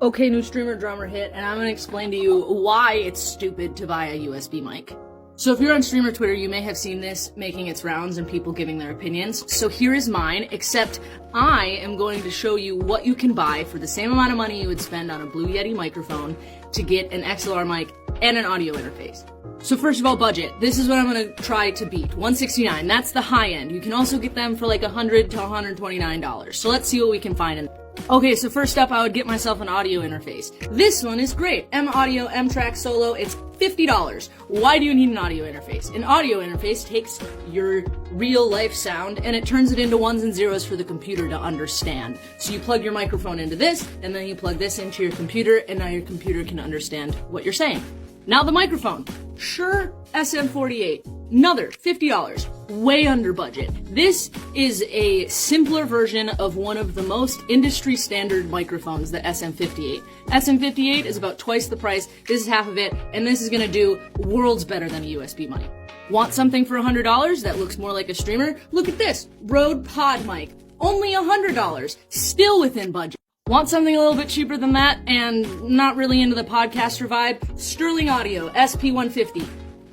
Okay, new streamer drummer hit, and I'm gonna explain to you why it's stupid to buy a USB mic. So if you're on streamer Twitter, you may have seen this making its rounds and people giving their opinions. So here is mine, except I am going to show you what you can buy for the same amount of money you would spend on a Blue Yeti microphone to get an XLR mic and an audio interface. So first of all, budget. This is what I'm gonna try to beat. $169, that's the high end. You can also get them for like $100 to $129. So let's see what we can find. Okay, so first up, I would get myself an audio interface. This one is great. M Audio, M Track Solo, it's $50. Why do you need an audio interface? An audio interface takes your real life sound and it turns it into ones and zeros for the computer to understand. So you plug your microphone into this, and then you plug this into your computer, and now your computer can understand what you're saying. Now the microphone. Shure SM48, another $50, way under budget. This is a simpler version of one of the most industry standard microphones, the SM58. SM58 is about twice the price, this is half of it, and this is gonna do worlds better than a USB mic. Want something for $100 that looks more like a streamer? Look at this, Rode Pod mic, only $100, still within budget. Want something a little bit cheaper than that and not really into the podcaster vibe? Sterling Audio SP150.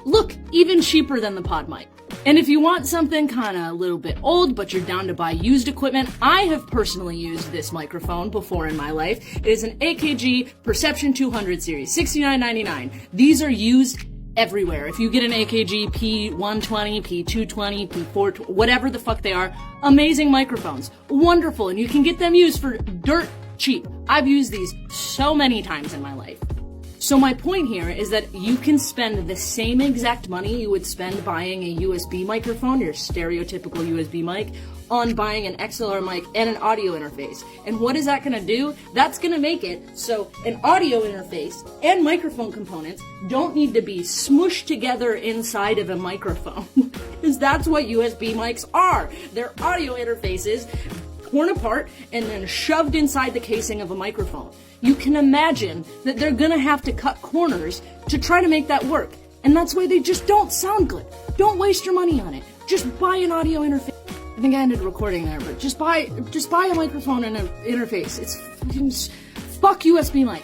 Look, even cheaper than the pod mic. And if you want something kinda a little bit old, but you're down to buy used equipment, I have personally used this microphone before in my life. It is an AKG Perception 200 series, $69.99. These are used everywhere. If you get an AKG P120, P220, P420, whatever the fuck they are, amazing microphones. Wonderful, and you can get them used for dirt cheap. I've used these so many times in my life. So my point here is that you can spend the same exact money you would spend buying a USB microphone, your stereotypical USB mic, on buying an XLR mic and an audio interface. And what is that gonna do? That's gonna make it so an audio interface and microphone components don't need to be smooshed together inside of a microphone. Because that's what USB mics are. They're audio interfaces torn apart and then shoved inside the casing of a microphone. You can imagine that they're gonna have to cut corners to try to make that work. And that's why they just don't sound good. Don't waste your money on it. Just buy an audio interface. I think I ended recording there, but just buy a microphone and an interface. It's fuck USB mic.